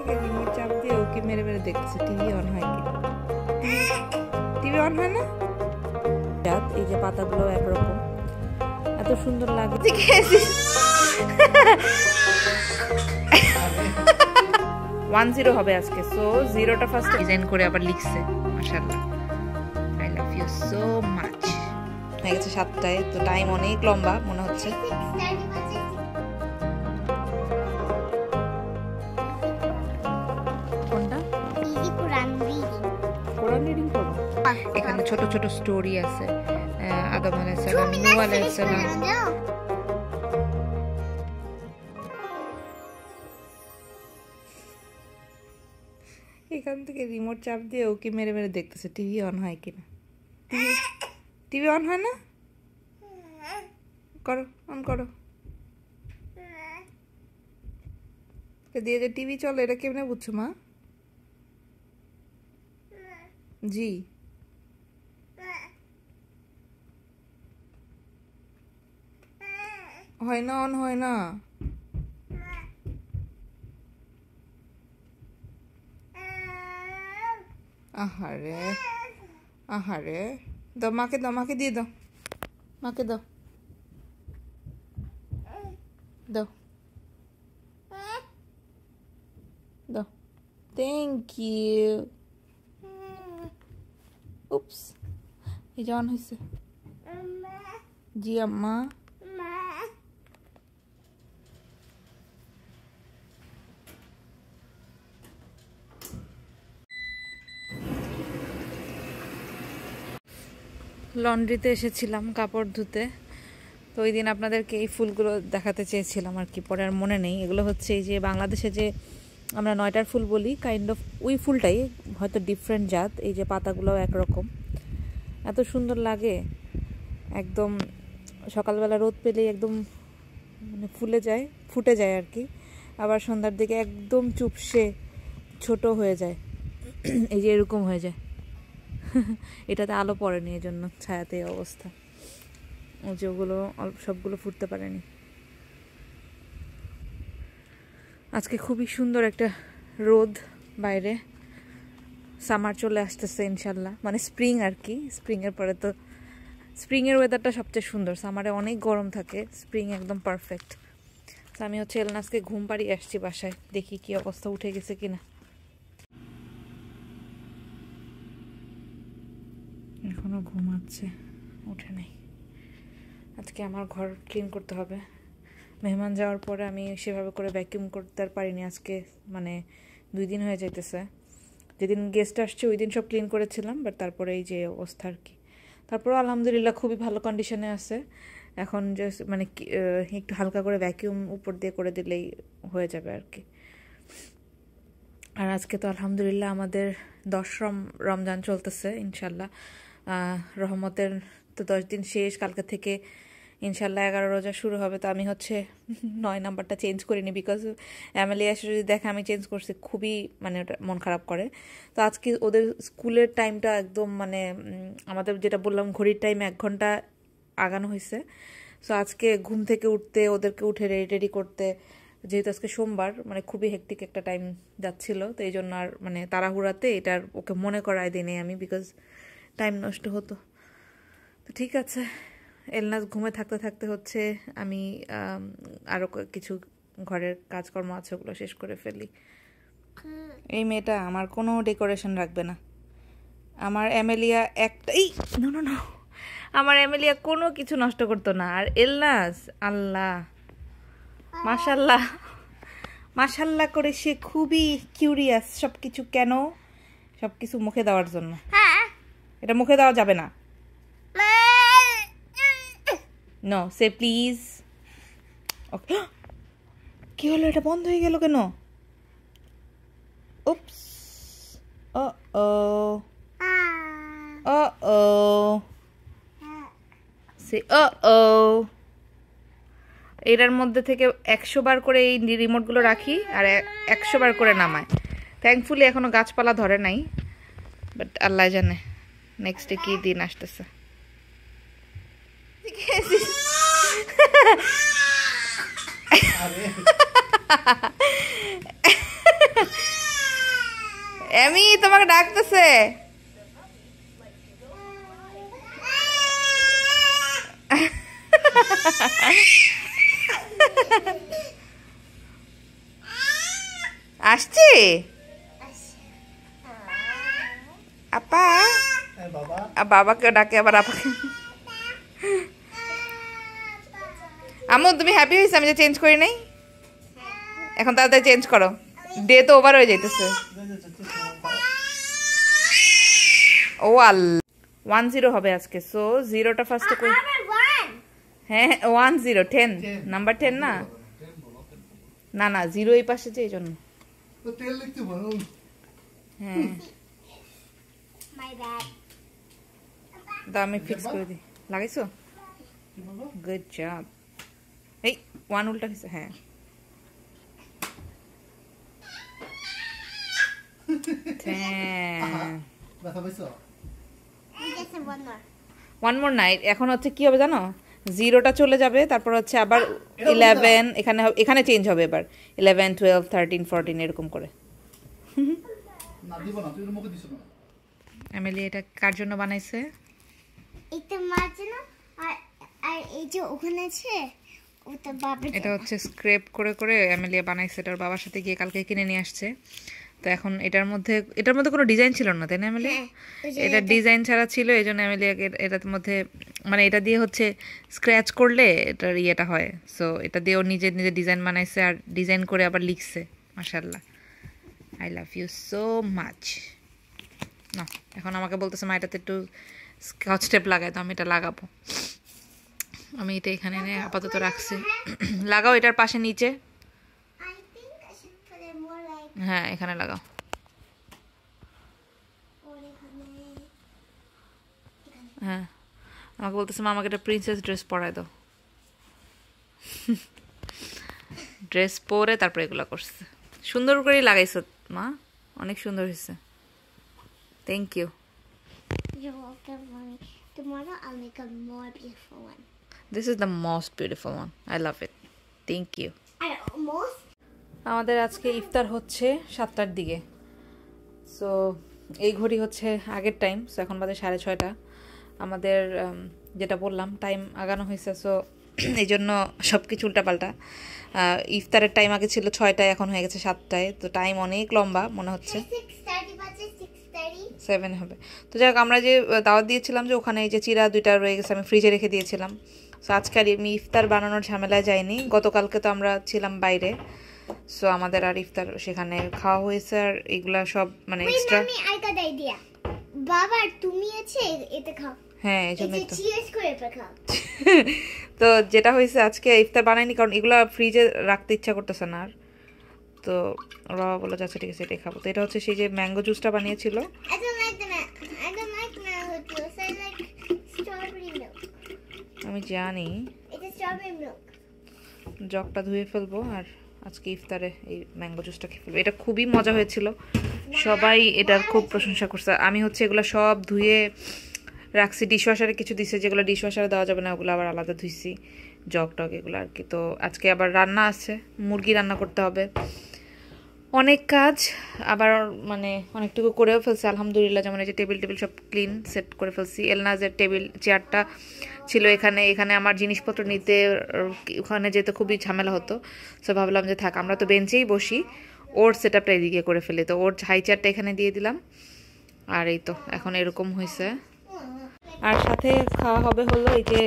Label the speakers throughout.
Speaker 1: থেকে রিমোট চাপ দিয়ে ওকে মেরে মেরে দেখতেছে টিভি অন হয় কি। টিভি অন হয় না? এই যে পাতাগুলো একরকম, এত সুন্দর লাগে। 1-0 হবে আজকে। সো 0টা ফার্স্ট ডিজাইন করে আবার লিখছে। মাশাআল্লাহ, I love you so much. হয়ে গেছে 7টায়, তো টাইম অনেক লম্বা মনে হচ্ছে। কোনটা? কোরআন রিডিং করব। এখানে ছোট ছোট স্টোরি আছে, আদম আলাইহিস সালাম, নূহ আলাইহিস সালাম। এখান থেকে রিমোট চাপ দিয়ে ওকে মেরে মেরে দেখতেছে টিভি অন হয় কিনা। টিভি অন হয় না? করো, অন করো। দিয়ে যে টিভি চলে, এটা কেমনে বুঝছো মা? জি, হয় না, অন হয় না। আহারে আহারে, দাও মাকে, দাও মাকে, দিয়ে দাও মাকে, দাও দাও দাও। Thank you. উপস, এই যে অন হয়েছে। জি আম্মা। লন্ড্রিতে এসেছিলাম কাপড় ধুতে, তো ওই দিন আপনাদেরকে এই ফুলগুলো দেখাতে চেয়েছিলাম আর কি, পরে আর মনে নেই। এগুলো হচ্ছে এই যে বাংলাদেশে যে আমরা 9টার ফুল বলি, কাইন্ড অফ ওই ফুলটাই, হয়তো ডিফারেন্ট জাত। এই যে পাতাগুলোও একরকম, এত সুন্দর লাগে। একদম সকালবেলা রোদ পেলেই একদম মানে ফুটে যায় আর কি। আবার সন্ধ্যার দিকে একদম চুপসে ছোট হয়ে যায়, এই যে এরকম হয়ে যায়। এটাতে আলো পড়েনি, এই জন্য ছায়াতে অবস্থা। ও যে ওগুলো সবগুলো ফুটতে পারেনি। আজকে খুবই সুন্দর একটা রোদ বাইরে। সামার চলে আসতেছে ইনশাল্লাহ, মানে স্প্রিং আর কি। স্প্রিংয়ের পরে তো স্প্রিংয়ের ওয়েদারটা সবচেয়ে সুন্দর। সামারে অনেক গরম থাকে, স্প্রিং একদম পারফেক্ট। তো আমি হচ্ছে এলনাসকে ঘুম পাড়িয়ে আসছি বাসায়, দেখি কি অবস্থা, উঠে গেছে কিনা। এখনো ঘুমাচ্ছে, উঠে নেই। আজকে আমার ঘর ক্লিন করতে হবে। মেহমান যাওয়ার পরে আমি সেভাবে করে ভ্যাকিউম করতে আর পারিনি আজকে, মানে 2 দিন হয়ে যাইতেছে। যেদিন গেস্ট আসছে ওই দিন সব ক্লিন করেছিলাম, বাট তারপরে এই যে অবস্থা আর কি। তারপরে আলহামদুলিল্লাহ খুবই ভালো কন্ডিশনে আছে এখন। জাস্ট মানে একটু হালকা করে ভ্যাকিউম উপর দিয়ে করে দিলেই হয়ে যাবে আর কি। আর আজকে তো আলহামদুলিল্লাহ আমাদের 10 রমজান চলতেছে ইনশাল্লাহ। রহমতের তো 10 দিন শেষ, কালকে থেকে ইনশাল্লাহ 11 রোজা শুরু হবে। তো আমি হচ্ছে 9 নাম্বারটা চেঞ্জ করিনি, বিকজ অ্যামেলিয়া এসে যদি দেখে আমি চেঞ্জ করছি, খুবই মানে ওটা মন খারাপ করে। তো আজকে ওদের স্কুলের টাইমটা একদম মানে আমাদের যেটা বললাম ঘড়ির টাইম 1 ঘন্টা আগানো হয়েছে। সো আজকে ঘুম থেকে উঠতে, ওদেরকে উঠে রেডি করতে, যেহেতু আজকে সোমবার, মানে খুবই হেক্টিক একটা টাইম যাচ্ছিল। তো এই জন্য আর মানে তাড়াহুড়াতে এটার ওকে মনে করায় দিই আমি, বিকজ টাইম নষ্ট হতো। তো ঠিক আছে, এলনাস ঘুমে থাকতে থাকতে হচ্ছে আমি আরও কিছু ঘরের কাজকর্ম আছে, ওগুলো শেষ করে ফেলি। এই মেয়েটা আমার কোনো ডেকোরেশন রাখবে না। আমার অ্যামেলিয়া একটাই না, আমার অ্যামেলিয়া কোনো কিছু নষ্ট করতো না। আর এলনাস আল্লাহ মাশাল্লাহ মাশাল্লাহ করে সে খুবই কিউরিয়াস, সব কিছু কেন, সব কিছু মুখে দেওয়ার জন্য। এটা মুখে দেওয়া যাবে না। No, say please. ওকে, কি হলো, এটা বন্ধ হয়ে গেল কেন? উপস, এটার মধ্যে থেকে 100 বার করে এই রিমোটগুলো রাখি আর 100 বার করে নামায়। থ্যাঙ্কফুলি এখনো গাছপালা ধরে নাই, বাট আল্লাহ জানে নেক্সটে কি দিন আসতেছে। এমি তোমাকে ডাকতেছে। আসছি আপা, বাবাকে ডাকে আবার আপাকে। আম্মু তুমি হ্যাপি হয়েছে আমি যে চেঞ্জ করি নাই? এখন তাড়াতাড়ি চেঞ্জ করো, ডে তো ওভার হয়ে যাইতেছে। ও আল্লাহ 10 হবে আজকে, সো 0টা ফার্স্টে কই? হ্যাঁ 10 10 নাম্বার 10 না না না 0 এই পাশে যে, এই জন্য। হ্যাঁ দাও আমি ফিক্স করে দিই। লাগাইছো? Good job. এই 1 উল্টা হয়েছে। হ্যাঁ ওয়ান মোর নাইট। এখন হচ্ছে কি হবে জানো, 0টা চলে যাবে, তারপর হচ্ছে আবার 11 এখানে এখানে চেঞ্জ হবে এবার 11 12 13 14 এরকম করে। এমিলি এটা কার জন্য বানাইছে?
Speaker 2: এটা মার জন্য, আর এই যে ওখানে আছে ওটা বাবার।
Speaker 1: এটা হচ্ছে স্ক্রেপ করে করে এমিলিয়া বানাইছে, এটার বাবার সাথে গিয়ে কালকে কিনে নিয়ে আসছে। তো এখন এটার মধ্যে কোনো ডিজাইন ছিল না, তাই না এমিলিয়া? এটা ডিজাইন ছাড়া ছিল, এই জন্য এমিলিয়াকে এটার মধ্যে মানে এটা দিয়ে হচ্ছে স্ক্র্যাচ করলে এটার ইয়েটা হয়। সো এটা দিয়ে ও নিজে নিজে ডিজাইন বানাইছে আর ডিজাইন করে আবার লিখছে। মাশাআল্লাহ, I love you so much. না এখন আমাকে বলতেছে মা এটাতে একটু স্কচ টেপ লাগাই, তো আমি এটা লাগাবো। আমি এটা এখানে এনে আপাতত রাখছি। লাগাও এটার পাশে নিচে। হ্যাঁ এখানে লাগাও। হ্যাঁ আমাকে বলতেছে মা আমাকে একটা প্রিন্সেস ড্রেস পরাই দাও। ড্রেস পরে তারপরে এগুলো করছে। সুন্দর করেই লাগাইছ মা, অনেক সুন্দর হয়েছে। Thank you.
Speaker 2: You're welcome, Mommy. Tomorrow I'll make a more beautiful one.
Speaker 1: This is the most beautiful one. I love it. Thank you.
Speaker 2: And almost.
Speaker 1: আমাদের আজকে ইফতার হচ্ছে 7টার দিকে। সো এই ঘড়ি হচ্ছে আগের টাইম। সো এখন বাজে 6:30। আমাদের যেটা বললাম টাইম আগানো হয়েছে, সো এই জন্য সব কিছু উল্টাপাল্টা। ইফতারের টাইম আগে ছিল 6টায়, এখন হয়ে গেছে 7টায়। তো টাইম অনেক লম্বা মনে হচ্ছে। 7 হবে। তো যাই হোক আমরা যে দাওয়াত দিয়েছিলাম যে ওখানে এই যে চিরা 2টা রয়ে গেছে, আমি ফ্রিজে রেখে দিয়েছিলাম। সো আজকে আর আমি ইফতার বানানোর ঝামেলায় যাইনি। গতকালকে তো আমরা ছিলাম বাইরে, সো আমাদের আর ইফতার সেখানে খাওয়া হয়েছে। আর এগুলা সব মানে এক্সট্রা।
Speaker 2: বাবা তুমি আছে এটা খাও।
Speaker 1: হ্যাঁ এই জন্যই তো।
Speaker 2: চিয়ার্স করে খাও।
Speaker 1: তো যেটা হয়েছে আজকে ইফতার বানাইনি, কারণ এগুলা ফ্রিজে রাখতে ইচ্ছা করতেছে না আর। তো ওরা বলে যাচ্ছে ঠিক আছে এটাই খাবো। তো এটা হচ্ছে সেই যে ম্যাঙ্গো জুসটা বানিয়েছিল। আমি জানি। জগটা ধুয়ে ফেলবো আর আজকে ইফতারে এই ম্যাঙ্গো জুসটা খেয়ে ফেলবো। এটা খুবই মজা হয়েছিল, সবাই এটার খুব প্রশংসা করছে। আমি হচ্ছে এগুলো সব ধুয়ে রাখছি, ডিশওয়াশারে কিছু দিছে যেগুলো ডিশওয়াশারে দেওয়া যাবে না, ওগুলো আবার আলাদা ধুইছি, জগ টগ এগুলো আর কি। তো আজকে আবার রান্না আছে, মুরগি রান্না করতে হবে, অনেক কাজ। আবার মানে অনেকটুকু করেও ফেলছি আলহামদুলিল্লাহ। যেমন এই যে টেবিল সব ক্লিন সেট করে ফেলছি। এলনাজের টেবিল চেয়ারটা ছিল এখানে আমার জিনিসপত্র নিতে ওখানে যেতে খুবই ঝামেলা হতো। সো ভাবলাম যে থাক আমরা তো বেঞ্চেই বসি, ওর সেট আপটা এদিকে করে ফেলি। তো ওর হাই চেয়ারটা এখানে দিয়ে দিলাম। আর এই তো এখন এরকম হয়েছে। আর সাথে খাওয়া হবে হলো এই যে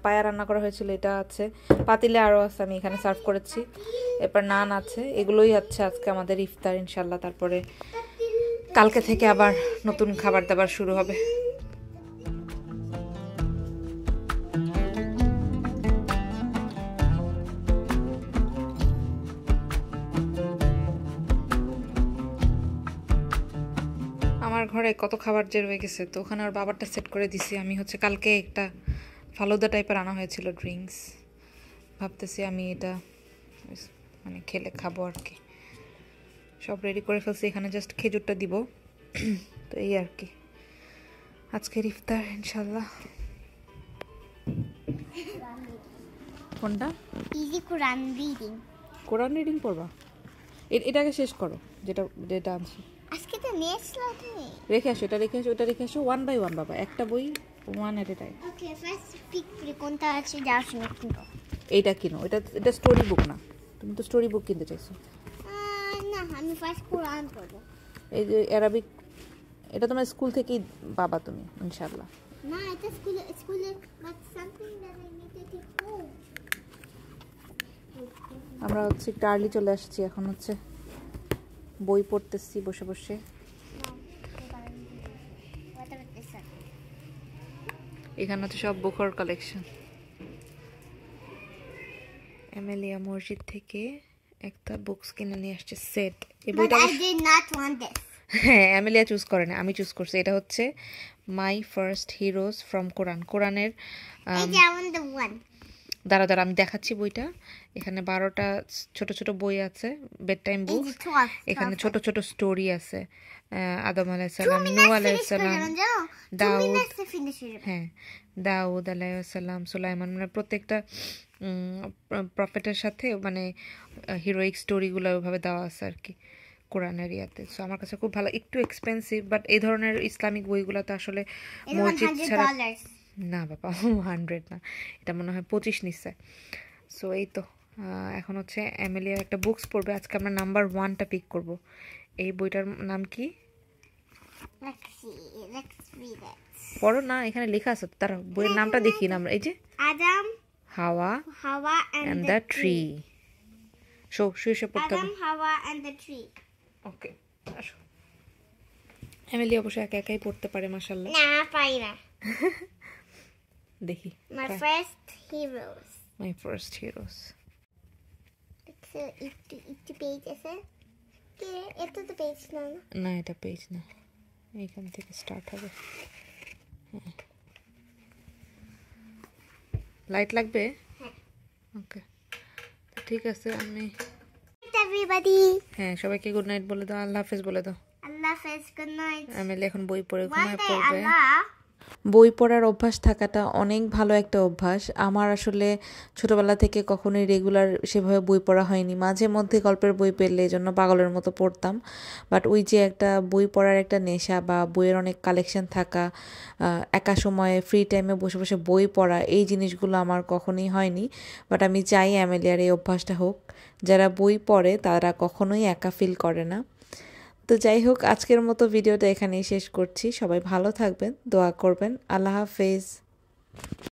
Speaker 1: পায়া রান্না করা হয়েছিল, এটা আছে পাতিলে, আরও আছে, আমি এখানে সার্ভ করেছি। এরপর নান আছে, এগুলোই হচ্ছে আজকে আমাদের ইফতার ইনশাল্লাহ। তারপরে কালকে থেকে আবার নতুন খাবার দাবার শুরু হবে। আমার ঘরে কত খাবার যে রয়ে গেছে, তো ওখানে ওর বাবারটা সেট করে দিছি। আমি হচ্ছে কালকে একটা ফালুদা টাইপের আনা হয়েছিল ড্রিঙ্কস, ভাবতেছি আমি এটা মানে খেলে খাবো আর কি। সব রেডি করে ফেলছি, এখানে জাস্ট খেজুরটা দিব। তো এই আর কি আজকের ইফতার ইনশাল্লাহ। কোনটা?
Speaker 2: ইজি কোরআন রিডিং।
Speaker 1: কোরআন রিডিং পড়বা? এটাকে শেষ করো যেটা আনছি।
Speaker 2: আজকে তো নিয়ে আসলো তুমি?
Speaker 1: রেখে আসো, এটা রেখে আসো, ওটা রেখে আসো, 1 বাই 1 বাবা, একটা বই 1 at a time.
Speaker 2: Okay, first pick করে কোনটা আছে যাওয়ার সময় কিনবো।
Speaker 1: এইটা কিনো, এটা স্টোরি বুক না, তুমি তো স্টোরি বুক কিনতে চাইছো।
Speaker 2: না, আমি ফার্স্ট কোরআন পড়বো।
Speaker 1: এই যে অ্যারাবিক, এটা তোমার স্কুল থেকেই বাবা তুমি ইনশাআল্লাহ।
Speaker 2: না, এটা স্কুলে but something that I need to take home.
Speaker 1: আমরা হচ্ছে একটু আর্লি চলে আসছি, এখন হচ্ছে বই পড়তেছি বসে বসে। এখানে হচ্ছে সব বুকর কালেকশন। এমেলিয়া মসজিদ থেকে একটা বুকস কিনে নিয়ে আসছে সেট। এই বইটা
Speaker 2: I did not want this.
Speaker 1: হ্যাঁ, এমেলিয়া চুজ করে না, আমি চুজ করছি। এটা হচ্ছে মাই ফার্স্ট হিরোজ ফ্রম কোরআন, কোরআনের
Speaker 2: এই যে I want the one.
Speaker 1: দাঁড়া দাঁড়া আমি দেখাচ্ছি বইটা। এখানে 12টা ছোট ছোট বই আছে, বেড টাইম
Speaker 2: এই
Speaker 1: বুক।
Speaker 2: যে 12
Speaker 1: এখানে ছোট ছোট স্টোরি আছে, আদম আলাইহিস সালাম, নূহ আলাইহিস সালাম, দাউদ, হ্যাঁ দাউদ আলাইহিস সালাম, সুলাইমান, মানে প্রত্যেকটা প্রফেটের সাথে মানে হিরোইক স্টোরিগুলো ওইভাবে দেওয়া আছে আর কি কোরআনের ইয়াতে। সো আমার কাছে খুব ভালো, একটু এক্সপেন্সিভ, বাট এই ধরনের ইসলামিক বইগুলোতে আসলে মসজিদ ছাড়া না বাবা 100 না, এটা মনে হয় 25 নিচ্ছে। সো এই তো এখন হচ্ছে এমেলিয়ার একটা বুকস পড়বে। আজকে আমরা নাম্বার 1টা পিক করব। এই বইটার নাম কি পড়ো না, এখানে লেখা আছে, তার বইয়ের নামটা দেখি না আমরা। এই যে
Speaker 2: আদম,
Speaker 1: হাওয়া and the tree. শুয়ে পড়তে হবে।
Speaker 2: Adam, Hawa and the tree.
Speaker 1: ওকে, আসো। এমিলি অবশ্য একা একাই পড়তে পারে মাশাআল্লাহ।
Speaker 2: না, পারি না।
Speaker 1: দেখি
Speaker 2: My first heroes.
Speaker 1: My first heroes.
Speaker 2: একটু পেজ আছে কে? এটা তো পেজ না।
Speaker 1: না, এটা পেজ না, এইখান থেকে স্টার্ট হবে। লাইট লাগবে? ওকে, ঠিক আছে। আমি
Speaker 2: everybody.
Speaker 1: হ্যাঁ, সবাইকে গুড নাইট বলে দাও, আল্লাহ হাফেজ বলে দাও।
Speaker 2: আল্লাহ হাফেজ, গুড নাইট।
Speaker 1: এমিলি এখন বই পড়ে
Speaker 2: One
Speaker 1: ঘুমায়
Speaker 2: day
Speaker 1: পড়বে।
Speaker 2: Allah.
Speaker 1: বই পড়ার অভ্যাস থাকাটা অনেক ভালো একটা অভ্যাস। আমার আসলে ছোটবেলা থেকে কখনোই রেগুলার সেভাবে বই পড়া হয়নি, মাঝে মধ্যে গল্পের বই পেলে এই জন্য পাগলের মতো পড়তাম। বাট ওই যে একটা বই পড়ার একটা নেশা বা বইয়ের অনেক কালেকশন থাকা, একা সময়ে ফ্রি টাইমে বসে বসে বই পড়া, এই জিনিসগুলো আমার কখনোই হয়নি। বাট আমি চাই এমেলিয়ার এই অভ্যাসটা হোক। যারা বই পড়ে তারা কখনোই একা ফিল করে না। তো যাই হোক, আজকের মতো ভিডিওটা এখানেই শেষ করছি। সবাই ভালো থাকবেন, দোয়া করবেন। আল্লাহ হাফেজ।